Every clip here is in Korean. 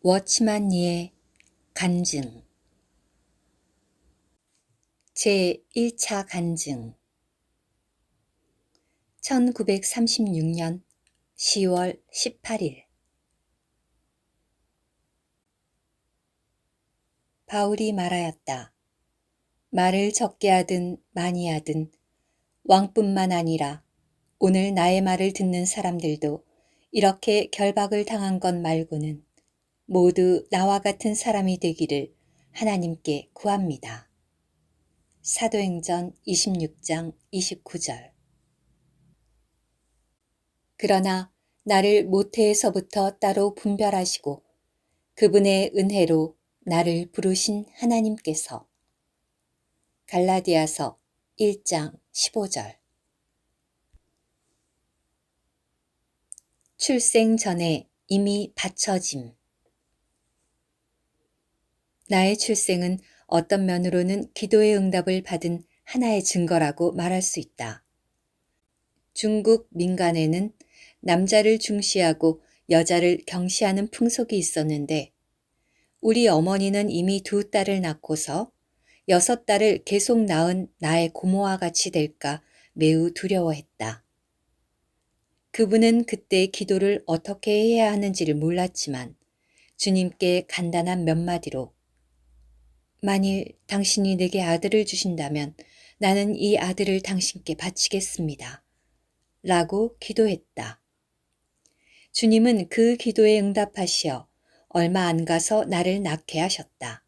워치만니의 간증 제1차 간증 1936년 10월 18일 바울이 말하였다. 말을 적게 하든 많이 하든 왕뿐만 아니라 오늘 나의 말을 듣는 사람들도 이렇게 결박을 당한 것 말고는 모두 나와 같은 사람이 되기를 하나님께 구합니다. 사도행전 26장 29절. 그러나 나를 모태에서부터 따로 분별하시고 그분의 은혜로 나를 부르신 하나님께서 갈라디아서 1장 15절. 출생 전에 이미 바쳐짐. 나의 출생은 어떤 면으로는 기도의 응답을 받은 하나의 증거라고 말할 수 있다. 중국 민간에는 남자를 중시하고 여자를 경시하는 풍속이 있었는데 우리 어머니는 이미 2딸을 낳고서 6딸을 계속 낳은 나의 고모와 같이 될까 매우 두려워했다. 그분은 그때 기도를 어떻게 해야 하는지를 몰랐지만 주님께 간단한 몇 마디로 만일 당신이 내게 아들을 주신다면 나는 이 아들을 당신께 바치겠습니다. 라고 기도했다. 주님은 그 기도에 응답하시어 얼마 안 가서 나를 낳게 하셨다.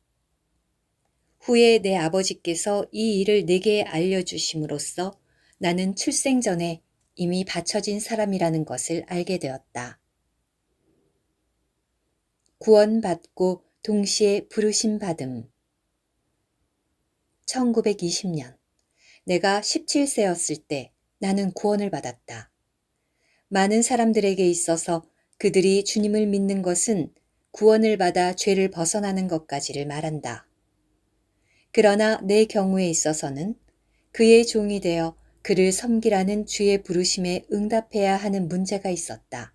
후에 내 아버지께서 이 일을 내게 알려주심으로써 나는 출생 전에 이미 바쳐진 사람이라는 것을 알게 되었다. 구원받고 동시에 부르심 받음. 1920년 내가 17세였을 때 나는 구원을 받았다. 많은 사람들에게 있어서 그들이 주님을 믿는 것은 구원을 받아 죄를 벗어나는 것까지를 말한다. 그러나 내 경우에 있어서는 그의 종이 되어 그를 섬기라는 주의 부르심에 응답해야 하는 문제가 있었다.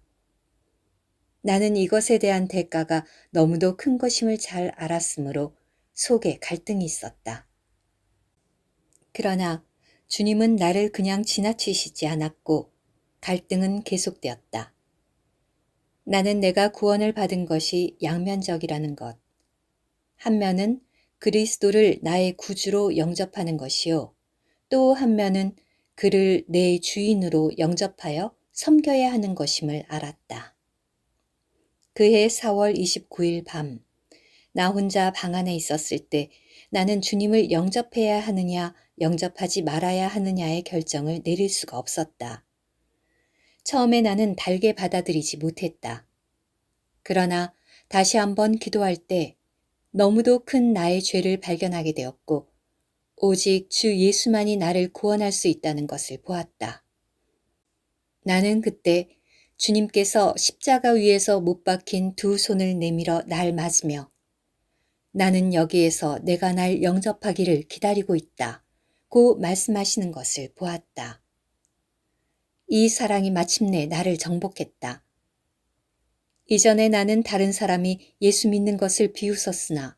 나는 이것에 대한 대가가 너무도 큰 것임을 잘 알았으므로 속에 갈등이 있었다. 그러나 주님은 나를 그냥 지나치시지 않았고 갈등은 계속되었다. 나는 내가 구원을 받은 것이 양면적이라는 것. 한 면은 그리스도를 나의 구주로 영접하는 것이요. 또 한 면은 그를 내 주인으로 영접하여 섬겨야 하는 것임을 알았다. 그해 4월 29일 밤, 나 혼자 방 안에 있었을 때 나는 주님을 영접해야 하느냐, 영접하지 말아야 하느냐의 결정을 내릴 수가 없었다. 처음에 나는 달게 받아들이지 못했다. 그러나 다시 한번 기도할 때 너무도 큰 나의 죄를 발견하게 되었고 오직 주 예수만이 나를 구원할 수 있다는 것을 보았다. 나는 그때 주님께서 십자가 위에서 못 박힌 2 손을 내밀어 날 맞으며 나는 여기에서 내가 날 영접하기를 기다리고 있다. 고 말씀하시는 것을 보았다. 이 사랑이 마침내 나를 정복했다. 이전에 나는 다른 사람이 예수 믿는 것을 비웃었으나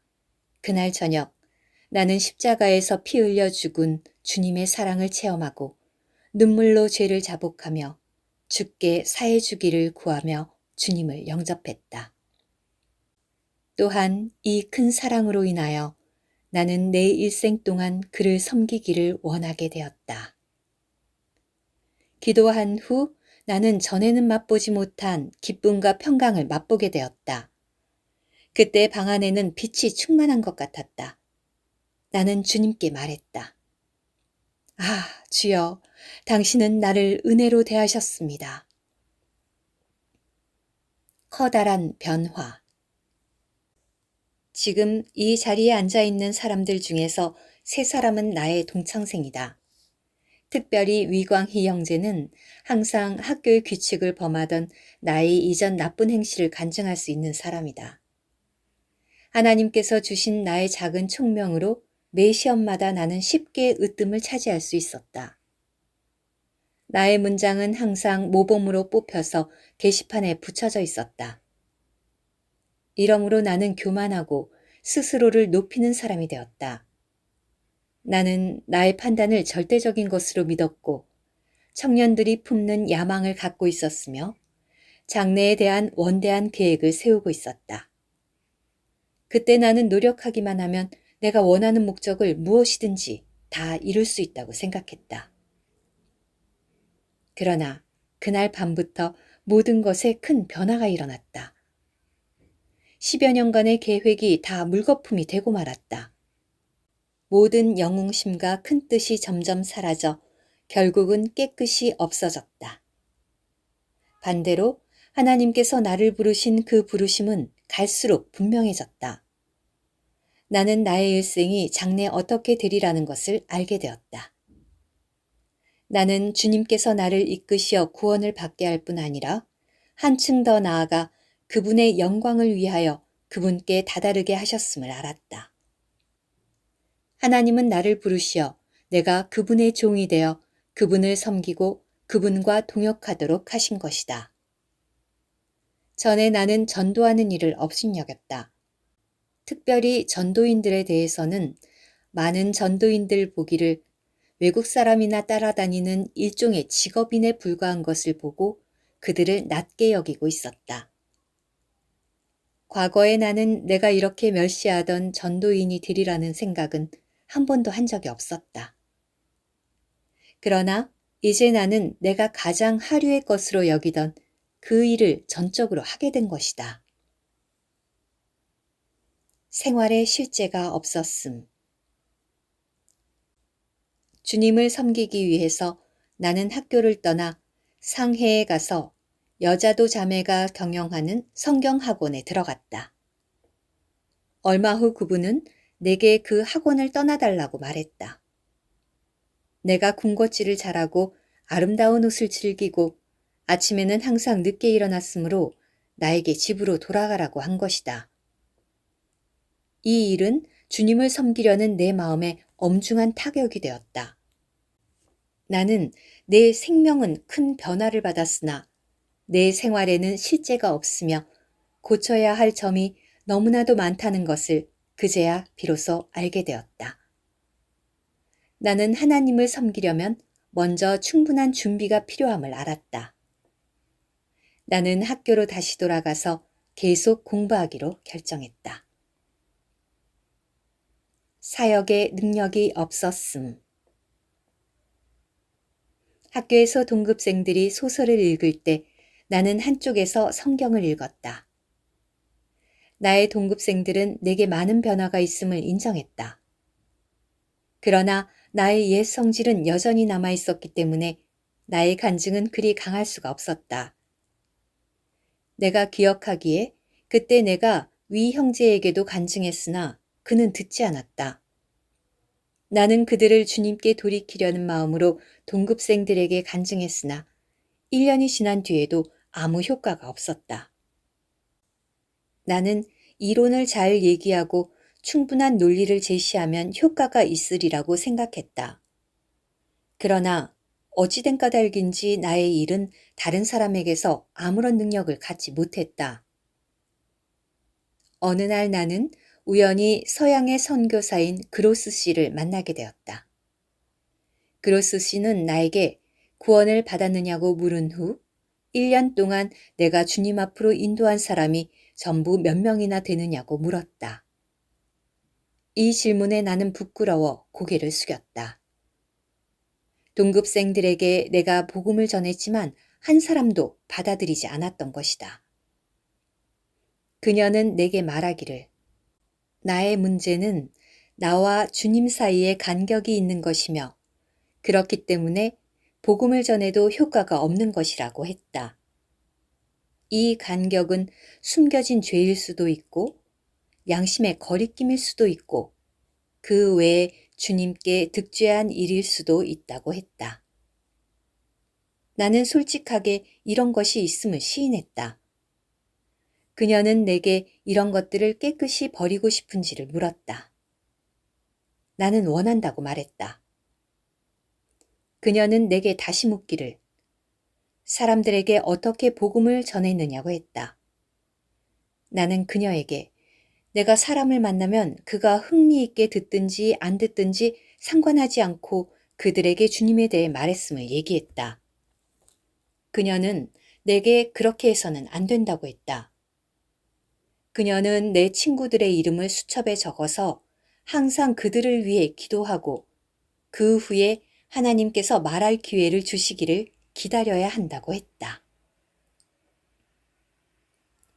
그날 저녁 나는 십자가에서 피 흘려 죽은 주님의 사랑을 체험하고 눈물로 죄를 자복하며 주께 사해 주기를 구하며 주님을 영접했다. 또한 이 큰 사랑으로 인하여 나는 내 일생 동안 그를 섬기기를 원하게 되었다. 기도한 후 나는 전에는 맛보지 못한 기쁨과 평강을 맛보게 되었다. 그때 방 안에는 빛이 충만한 것 같았다. 나는 주님께 말했다. 아, 주여, 당신은 나를 은혜로 대하셨습니다. 커다란 변화. 지금 이 자리에 앉아 있는 사람들 중에서 3사람은 나의 동창생이다. 특별히 위광희 형제는 항상 학교의 규칙을 범하던 나의 이전 나쁜 행실을 간증할 수 있는 사람이다. 하나님께서 주신 나의 작은 총명으로 매 시험마다 나는 쉽게 으뜸을 차지할 수 있었다. 나의 문장은 항상 모범으로 뽑혀서 게시판에 붙여져 있었다. 이러므로 나는 교만하고 스스로를 높이는 사람이 되었다. 나는 나의 판단을 절대적인 것으로 믿었고 청년들이 품는 야망을 갖고 있었으며 장래에 대한 원대한 계획을 세우고 있었다. 그때 나는 노력하기만 하면 내가 원하는 목적을 무엇이든지 다 이룰 수 있다고 생각했다. 그러나 그날 밤부터 모든 것에 큰 변화가 일어났다. 10여 년간의 계획이 다 물거품이 되고 말았다. 모든 영웅심과 큰 뜻이 점점 사라져 결국은 깨끗이 없어졌다. 반대로 하나님께서 나를 부르신 그 부르심은 갈수록 분명해졌다. 나는 나의 일생이 장래 어떻게 되리라는 것을 알게 되었다. 나는 주님께서 나를 이끄시어 구원을 받게 할 뿐 아니라 한층 더 나아가 그분의 영광을 위하여 그분께 다다르게 하셨음을 알았다. 하나님은 나를 부르시어 내가 그분의 종이 되어 그분을 섬기고 그분과 동역하도록 하신 것이다. 전에 나는 전도하는 일을 업신여겼다. 특별히 전도인들에 대해서는 많은 전도인들 보기를 외국 사람이나 따라다니는 일종의 직업인에 불과한 것을 보고 그들을 낮게 여기고 있었다. 과거에 나는 내가 이렇게 멸시하던 전도인이 되리라는 생각은 한 번도 한 적이 없었다. 그러나 이제 나는 내가 가장 하류의 것으로 여기던 그 일을 전적으로 하게 된 것이다. 생활에 실제가 없었음. 주님을 섬기기 위해서 나는 학교를 떠나 상해에 가서 여자도 자매가 경영하는 성경학원에 들어갔다. 얼마 후 그분은 내게 그 학원을 떠나달라고 말했다. 내가 군것질을 잘하고 아름다운 옷을 즐기고 아침에는 항상 늦게 일어났으므로 나에게 집으로 돌아가라고 한 것이다. 이 일은 주님을 섬기려는 내 마음에 엄중한 타격이 되었다. 나는 내 생명은 큰 변화를 받았으나 내 생활에는 실제가 없으며 고쳐야 할 점이 너무나도 많다는 것을 그제야 비로소 알게 되었다. 나는 하나님을 섬기려면 먼저 충분한 준비가 필요함을 알았다. 나는 학교로 다시 돌아가서 계속 공부하기로 결정했다. 사역의 능력이 없었음. 학교에서 동급생들이 소설을 읽을 때 나는 한쪽에서 성경을 읽었다. 나의 동급생들은 내게 많은 변화가 있음을 인정했다. 그러나 나의 옛 성질은 여전히 남아 있었기 때문에 나의 간증은 그리 강할 수가 없었다. 내가 기억하기에 그때 내가 위 형제에게도 간증했으나 그는 듣지 않았다. 나는 그들을 주님께 돌이키려는 마음으로 동급생들에게 간증했으나 1년이 지난 뒤에도 아무 효과가 없었다. 나는 이론을 잘 얘기하고 충분한 논리를 제시하면 효과가 있으리라고 생각했다. 그러나 어찌된 까닭인지 나의 일은 다른 사람에게서 아무런 능력을 갖지 못했다. 어느 날 나는 우연히 서양의 선교사인 그로스 씨를 만나게 되었다. 그로스 씨는 나에게 구원을 받았느냐고 물은 후 1년 동안 내가 주님 앞으로 인도한 사람이 전부 몇 명이나 되느냐고 물었다. 이 질문에 나는 부끄러워 고개를 숙였다. 동급생들에게 내가 복음을 전했지만 한 사람도 받아들이지 않았던 것이다. 그녀는 내게 말하기를 나의 문제는 나와 주님 사이에 간격이 있는 것이며 그렇기 때문에 복음을 전해도 효과가 없는 것이라고 했다. 이 간격은 숨겨진 죄일 수도 있고 양심의 거리낌일 수도 있고 그 외에 주님께 득죄한 일일 수도 있다고 했다. 나는 솔직하게 이런 것이 있음을 시인했다. 그녀는 내게 이런 것들을 깨끗이 버리고 싶은지를 물었다. 나는 원한다고 말했다. 그녀는 내게 다시 묻기를 사람들에게 어떻게 복음을 전했느냐고 했다. 나는 그녀에게 내가 사람을 만나면 그가 흥미있게 듣든지 안 듣든지 상관하지 않고 그들에게 주님에 대해 말했음을 얘기했다. 그녀는 내게 그렇게 해서는 안 된다고 했다. 그녀는 내 친구들의 이름을 수첩에 적어서 항상 그들을 위해 기도하고 그 후에 하나님께서 말할 기회를 주시기를 기다려야 한다고 했다.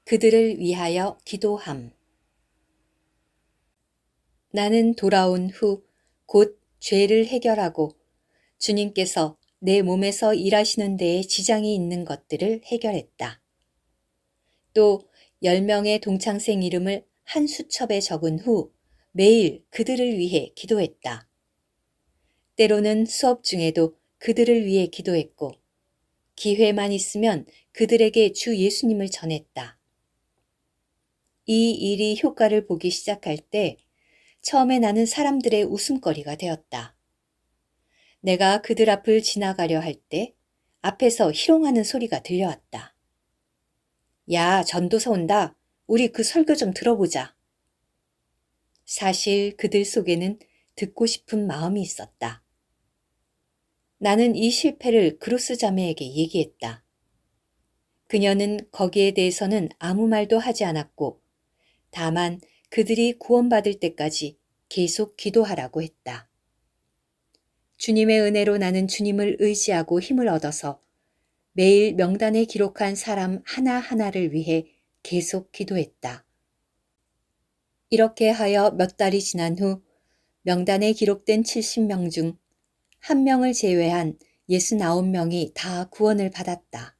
그들을 위하여 기도함. 나는 돌아온 후 곧 죄를 해결하고 주님께서 내 몸에서 일하시는 데에 지장이 있는 것들을 해결했다. 또 10명의 동창생 이름을 한 수첩에 적은 후 매일 그들을 위해 기도했다. 때로는 수업 중에도 그들을 위해 기도했고 기회만 있으면 그들에게 주 예수님을 전했다. 이 일이 효과를 보기 시작할 때 처음에 나는 사람들의 웃음거리가 되었다. 내가 그들 앞을 지나가려 할 때 앞에서 희롱하는 소리가 들려왔다. 야, 전도사 온다. 우리 그 설교 좀 들어보자. 사실 그들 속에는 듣고 싶은 마음이 있었다. 나는 이 실패를 그루스 자매에게 얘기했다. 그녀는 거기에 대해서는 아무 말도 하지 않았고 다만 그들이 구원받을 때까지 계속 기도하라고 했다. 주님의 은혜로 나는 주님을 의지하고 힘을 얻어서 매일 명단에 기록한 사람 하나하나를 위해 계속 기도했다. 이렇게 하여 몇 달이 지난 후 명단에 기록된 70명 중 1명을 제외한 69명이 다 구원을 받았다.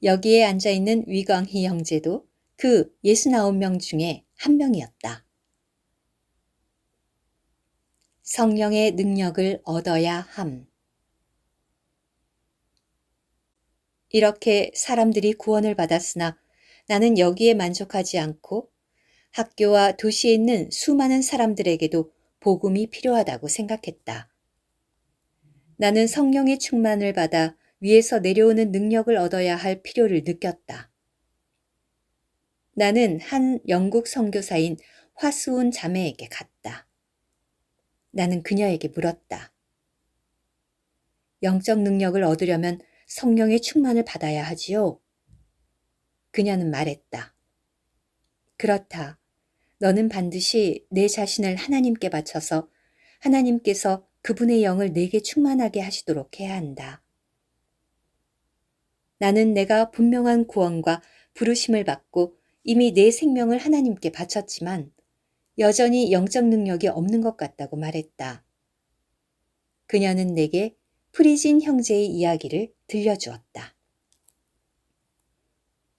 여기에 앉아있는 위광희 형제도 그 69명 중에 1명이었다. 성령의 능력을 얻어야 함. 이렇게 사람들이 구원을 받았으나 나는 여기에 만족하지 않고 학교와 도시에 있는 수많은 사람들에게도 복음이 필요하다고 생각했다. 나는 성령의 충만을 받아 위에서 내려오는 능력을 얻어야 할 필요를 느꼈다. 나는 한 영국 선교사인 화수운 자매에게 갔다. 나는 그녀에게 물었다. 영적 능력을 얻으려면 성령의 충만을 받아야 하지요? 그녀는 말했다. 그렇다. 너는 반드시 내 자신을 하나님께 바쳐서 하나님께서 그분의 영을 내게 충만하게 하시도록 해야 한다. 나는 내가 분명한 구원과 부르심을 받고 이미 내 생명을 하나님께 바쳤지만 여전히 영적 능력이 없는 것 같다고 말했다. 그녀는 내게 프리진 형제의 이야기를 들려주었다.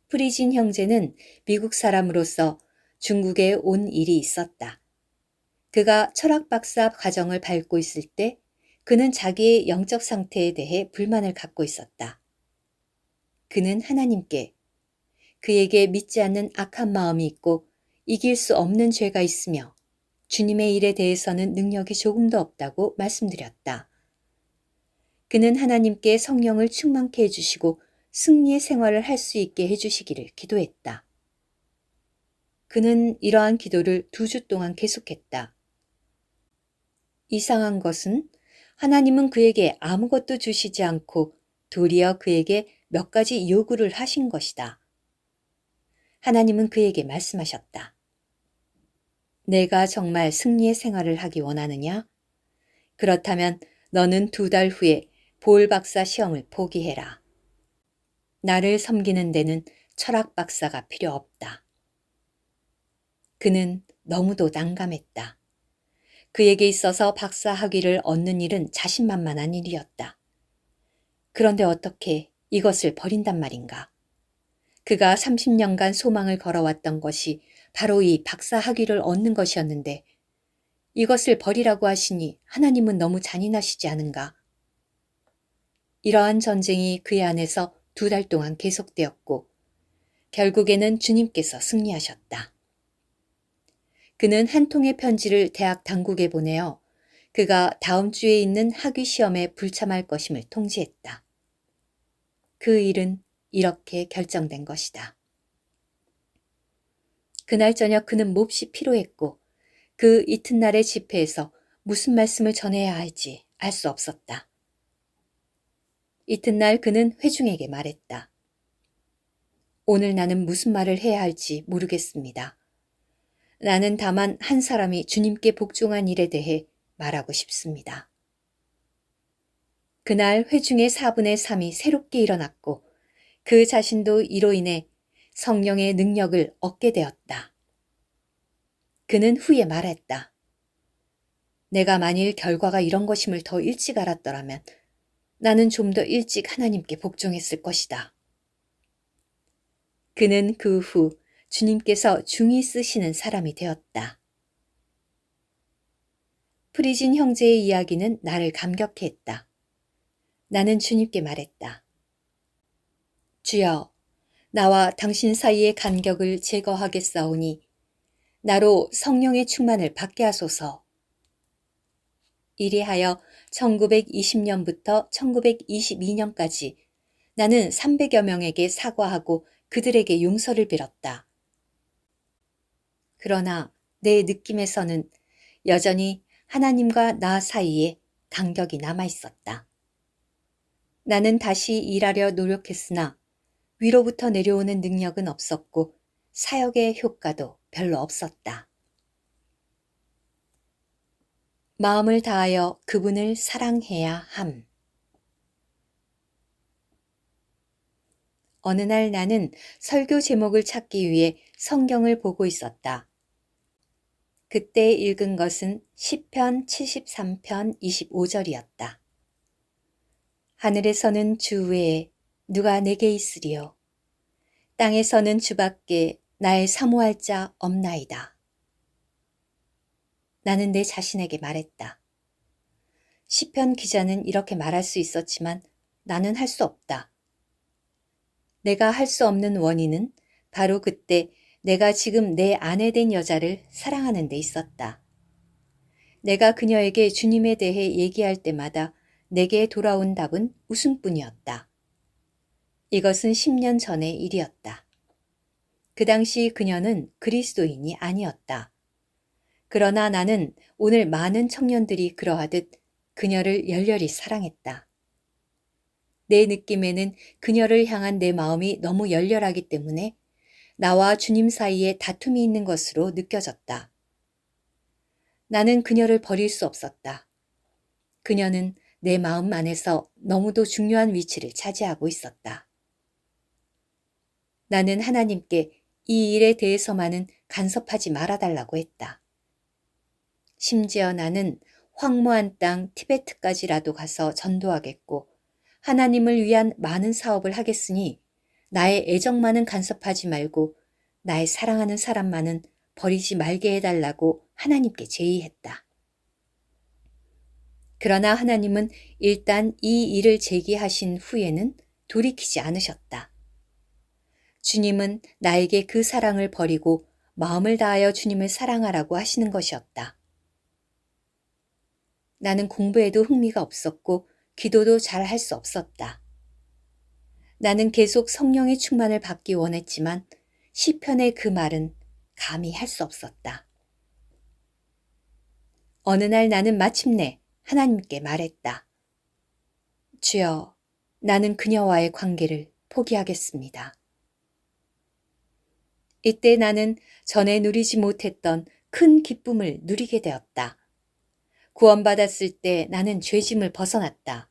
프리진 형제는 미국 사람으로서 중국에 온 일이 있었다. 그가 철학 박사 과정을 밟고 있을 때 그는 자기의 영적 상태에 대해 불만을 갖고 있었다. 그는 하나님께 그에게 믿지 않는 악한 마음이 있고 이길 수 없는 죄가 있으며 주님의 일에 대해서는 능력이 조금도 없다고 말씀드렸다. 그는 하나님께 성령을 충만케 해주시고 승리의 생활을 할 수 있게 해주시기를 기도했다. 그는 이러한 기도를 2주 동안 계속했다. 이상한 것은 하나님은 그에게 아무것도 주시지 않고 도리어 그에게 몇 가지 요구를 하신 것이다. 하나님은 그에게 말씀하셨다. 내가 정말 승리의 생활을 하기 원하느냐? 그렇다면 너는 2달 후에 볼 박사 시험을 포기해라. 나를 섬기는 데는 철학 박사가 필요 없다. 그는 너무도 난감했다. 그에게 있어서 박사 학위를 얻는 일은 자신만만한 일이었다. 그런데 어떻게 이것을 버린단 말인가? 그가 30년간 소망을 걸어왔던 것이 바로 이 박사 학위를 얻는 것이었는데 이것을 버리라고 하시니 하나님은 너무 잔인하시지 않은가? 이러한 전쟁이 그의 안에서 2달 동안 계속되었고 결국에는 주님께서 승리하셨다. 그는 한 통의 편지를 대학 당국에 보내어 그가 다음 주에 있는 학위 시험에 불참할 것임을 통지했다. 그 일은 이렇게 결정된 것이다. 그날 저녁 그는 몹시 피로했고 그 이튿날의 집회에서 무슨 말씀을 전해야 할지 알 수 없었다. 이튿날 그는 회중에게 말했다. 오늘 나는 무슨 말을 해야 할지 모르겠습니다. 나는 다만 한 사람이 주님께 복종한 일에 대해 말하고 싶습니다. 그날 회중의 4분의 3이 새롭게 일어났고 그 자신도 이로 인해 성령의 능력을 얻게 되었다. 그는 후에 말했다. 내가 만일 결과가 이런 것임을 더 일찍 알았더라면 나는 좀 더 일찍 하나님께 복종했을 것이다. 그는 그 후 주님께서 중히 쓰시는 사람이 되었다. 프리진 형제의 이야기는 나를 감격해 했다. 나는 주님께 말했다. 주여, 나와 당신 사이의 간격을 제거하겠사오니 나로 성령의 충만을 받게 하소서. 이리하여 1920년부터 1922년까지 나는 300여 명에게 사과하고 그들에게 용서를 빌었다. 그러나 내 느낌에서는 여전히 하나님과 나 사이에 간격이 남아 있었다. 나는 다시 일하려 노력했으나 위로부터 내려오는 능력은 없었고 사역의 효과도 별로 없었다. 마음을 다하여 그분을 사랑해야 함. 어느 날 나는 설교 제목을 찾기 위해 성경을 보고 있었다. 그때 읽은 것은 시편 73편 25절이었다. 하늘에서는 주 외에 누가 내게 있으리요. 땅에서는 주밖에 나의 사모할 자 없나이다. 나는 내 자신에게 말했다. 시편 기자는 이렇게 말할 수 있었지만 나는 할 수 없다. 내가 할 수 없는 원인은 바로 그때 내가 지금 내 아내 된 여자를 사랑하는 데 있었다. 내가 그녀에게 주님에 대해 얘기할 때마다 내게 돌아온 답은 웃음뿐이었다. 이것은 10년 전의 일이었다. 그 당시 그녀는 그리스도인이 아니었다. 그러나 나는 오늘 많은 청년들이 그러하듯 그녀를 열렬히 사랑했다. 내 느낌에는 그녀를 향한 내 마음이 너무 열렬하기 때문에 나와 주님 사이에 다툼이 있는 것으로 느껴졌다. 나는 그녀를 버릴 수 없었다. 그녀는 내 마음 안에서 너무도 중요한 위치를 차지하고 있었다. 나는 하나님께 이 일에 대해서만은 간섭하지 말아달라고 했다. 심지어 나는 황무한 땅 티베트까지라도 가서 전도하겠고 하나님을 위한 많은 사업을 하겠으니 나의 애정만은 간섭하지 말고 나의 사랑하는 사람만은 버리지 말게 해달라고 하나님께 제의했다. 그러나 하나님은 일단 이 일을 제기하신 후에는 돌이키지 않으셨다. 주님은 나에게 그 사랑을 버리고 마음을 다하여 주님을 사랑하라고 하시는 것이었다. 나는 공부에도 흥미가 없었고 기도도 잘 할 수 없었다. 나는 계속 성령의 충만을 받기 원했지만 시편의 그 말은 감히 할 수 없었다. 어느 날 나는 마침내 하나님께 말했다. 주여, 나는 그녀와의 관계를 포기하겠습니다. 이때 나는 전에 누리지 못했던 큰 기쁨을 누리게 되었다. 구원받았을 때 나는 죄짐을 벗어났다.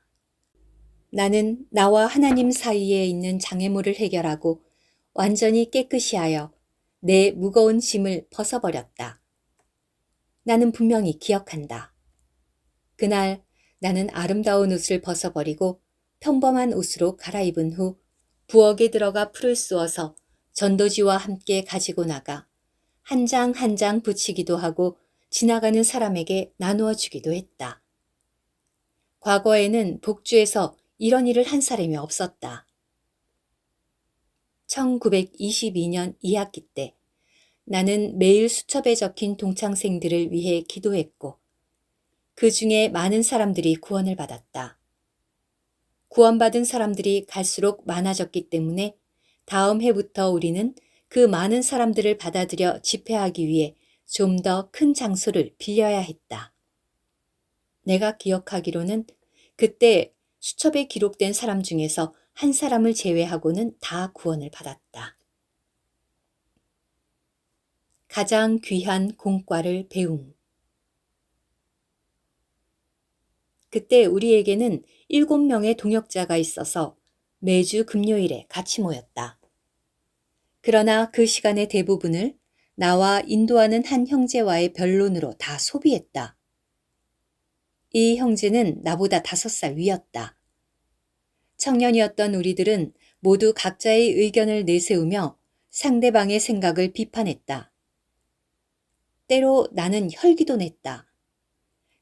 나는 나와 하나님 사이에 있는 장애물을 해결하고 완전히 깨끗이 하여 내 무거운 짐을 벗어버렸다. 나는 분명히 기억한다. 그날 나는 아름다운 옷을 벗어버리고 평범한 옷으로 갈아입은 후 부엌에 들어가 풀을 쏘아서 전도지와 함께 가지고 나가 한 장 한 장 붙이기도 하고 지나가는 사람에게 나누어 주기도 했다. 과거에는 복주에서 이런 일을 한 사람이 없었다. 1922년 2학기 때 나는 매일 수첩에 적힌 동창생들을 위해 기도했고 그 중에 많은 사람들이 구원을 받았다. 구원받은 사람들이 갈수록 많아졌기 때문에 다음 해부터 우리는 그 많은 사람들을 받아들여 집회하기 위해 좀 더 큰 장소를 빌려야 했다. 내가 기억하기로는 그때 수첩에 기록된 사람 중에서 한 사람을 제외하고는 다 구원을 받았다. 가장 귀한 공과를 배움. 그때 우리에게는 7명의 동역자가 있어서 매주 금요일에 같이 모였다. 그러나 그 시간의 대부분을 나와 인도하는 한 형제와의 변론으로 다 소비했다. 이 형제는 나보다 5살 위였다. 청년이었던 우리들은 모두 각자의 의견을 내세우며 상대방의 생각을 비판했다. 때로 나는 혈기도 냈다.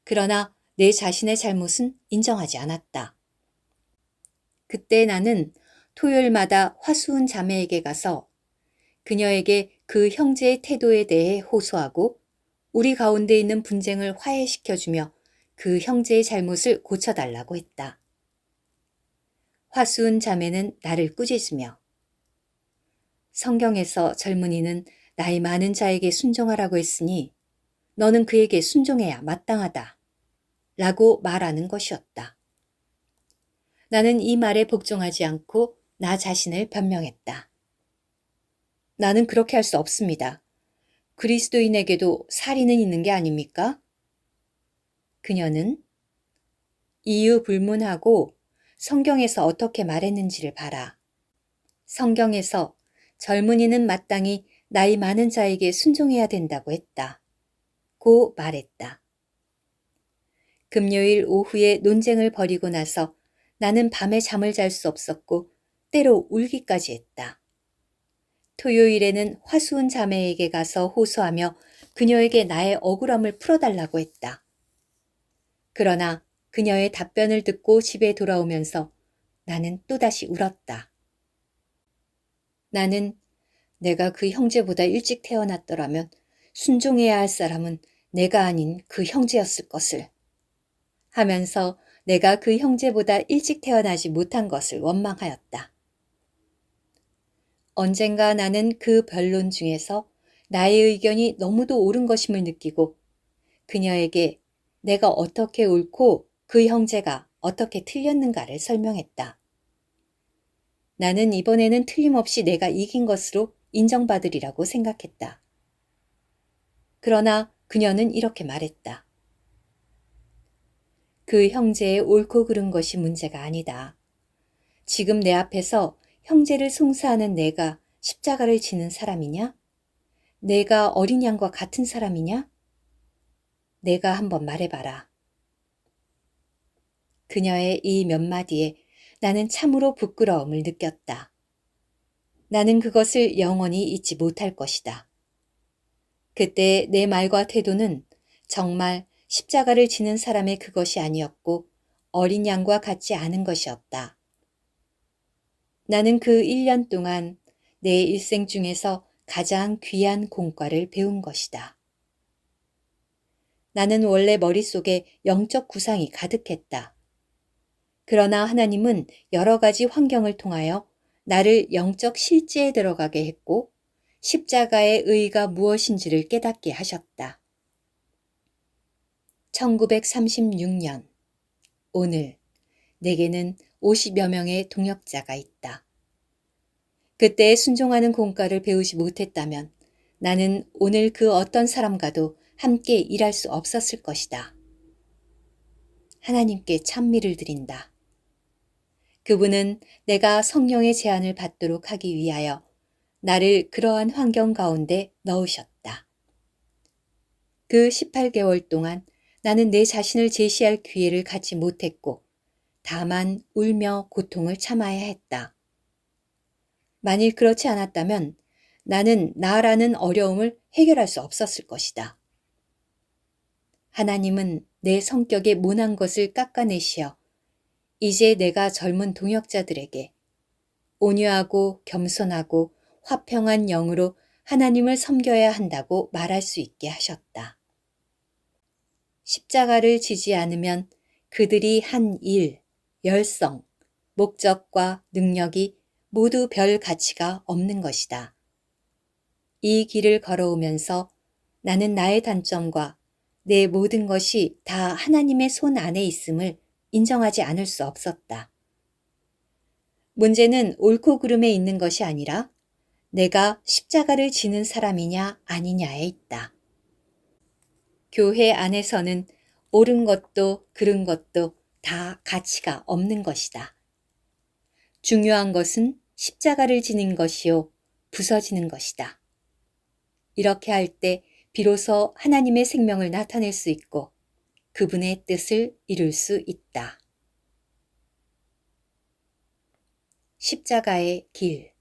그러나 내 자신의 잘못은 인정하지 않았다. 그때 나는 토요일마다 화수은 자매에게 가서 그녀에게 그 형제의 태도에 대해 호소하고 우리 가운데 있는 분쟁을 화해시켜주며 그 형제의 잘못을 고쳐달라고 했다. 화수은 자매는 나를 꾸짖으며 성경에서 젊은이는 나이 많은 자에게 순종하라고 했으니 너는 그에게 순종해야 마땅하다 라고 말하는 것이었다. 나는 이 말에 복종하지 않고 나 자신을 변명했다. 나는 그렇게 할 수 없습니다. 그리스도인에게도 살인은 있는 게 아닙니까? 그녀는 이유 불문하고 성경에서 어떻게 말했는지를 봐라. 성경에서 젊은이는 마땅히 나이 많은 자에게 순종해야 된다고 했다. 고 말했다. 금요일 오후에 논쟁을 벌이고 나서 나는 밤에 잠을 잘 수 없었고 때로 울기까지 했다. 토요일에는 화수은 자매에게 가서 호소하며 그녀에게 나의 억울함을 풀어달라고 했다. 그러나 그녀의 답변을 듣고 집에 돌아오면서 나는 또다시 울었다. 나는 내가 그 형제보다 일찍 태어났더라면 순종해야 할 사람은 내가 아닌 그 형제였을 것을 하면서 내가 그 형제보다 일찍 태어나지 못한 것을 원망하였다. 언젠가 나는 그 변론 중에서 나의 의견이 너무도 옳은 것임을 느끼고 그녀에게 내가 어떻게 옳고 그 형제가 어떻게 틀렸는가를 설명했다. 나는 이번에는 틀림없이 내가 이긴 것으로 인정받으리라고 생각했다. 그러나 그녀는 이렇게 말했다. 그 형제의 옳고 그른 것이 문제가 아니다. 지금 내 앞에서 형제를 송사하는 내가 십자가를 지는 사람이냐? 내가 어린 양과 같은 사람이냐? 내가 한번 말해봐라. 그녀의 이 몇 마디에 나는 참으로 부끄러움을 느꼈다. 나는 그것을 영원히 잊지 못할 것이다. 그때 내 말과 태도는 정말 십자가를 지는 사람의 그것이 아니었고 어린 양과 같지 않은 것이었다. 나는 그 1년 동안 내 일생 중에서 가장 귀한 공과를 배운 것이다. 나는 원래 머릿속에 영적 구상이 가득했다. 그러나 하나님은 여러 가지 환경을 통하여 나를 영적 실제에 들어가게 했고 십자가의 의의가 무엇인지를 깨닫게 하셨다. 1936년 오늘 내게는 50여 명의 동역자가 있다. 그때 순종하는 공과를 배우지 못했다면 나는 오늘 그 어떤 사람과도 함께 일할 수 없었을 것이다. 하나님께 찬미를 드린다. 그분은 내가 성령의 제안을 받도록 하기 위하여 나를 그러한 환경 가운데 넣으셨다. 그 18개월 동안 나는 내 자신을 제시할 기회를 갖지 못했고 다만 울며 고통을 참아야 했다. 만일 그렇지 않았다면 나는 나라는 어려움을 해결할 수 없었을 것이다. 하나님은 내 성격의 모난 것을 깎아내시어 이제 내가 젊은 동역자들에게 온유하고 겸손하고 화평한 영으로 하나님을 섬겨야 한다고 말할 수 있게 하셨다. 십자가를 지지 않으면 그들이 한 일, 열성, 목적과 능력이 모두 별 가치가 없는 것이다. 이 길을 걸어오면서 나는 나의 단점과 내 모든 것이 다 하나님의 손 안에 있음을 인정하지 않을 수 없었다. 문제는 옳고 그름에 있는 것이 아니라 내가 십자가를 지는 사람이냐 아니냐에 있다. 교회 안에서는 옳은 것도 그른 것도 다 가치가 없는 것이다. 중요한 것은 십자가를 지닌 것이요 부서지는 것이다. 이렇게 할 때 비로소 하나님의 생명을 나타낼 수 있고 그분의 뜻을 이룰 수 있다. 십자가의 길,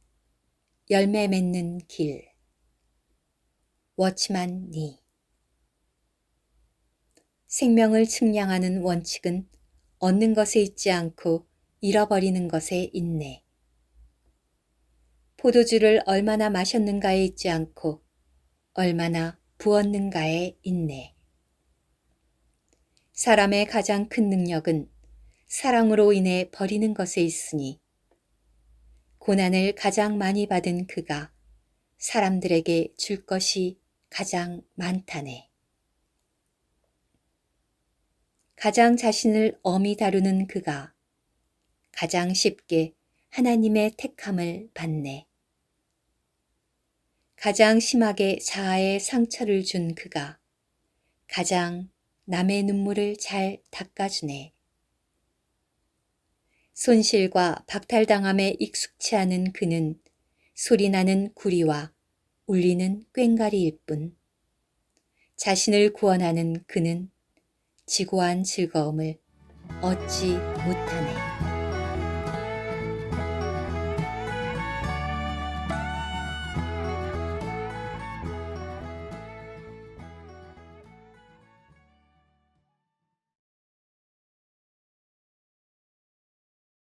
열매 맺는 길. 워치만 니. 생명을 측량하는 원칙은 얻는 것에 있지 않고 잃어버리는 것에 있네. 포도주를 얼마나 마셨는가에 있지 않고 얼마나 부었는가에 있네. 사람의 가장 큰 능력은 사랑으로 인해 버리는 것에 있으니 고난을 가장 많이 받은 그가 사람들에게 줄 것이 가장 많다네. 가장 자신을 엄히 다루는 그가 가장 쉽게 하나님의 택함을 받네. 가장 심하게 자아의 상처를 준 그가 가장 남의 눈물을 잘 닦아주네. 손실과 박탈당함에 익숙치 않은 그는 소리나는 구리와 울리는 꽹과리일 뿐 자신을 구원하는 그는 지고한 즐거움을 얻지 못하네.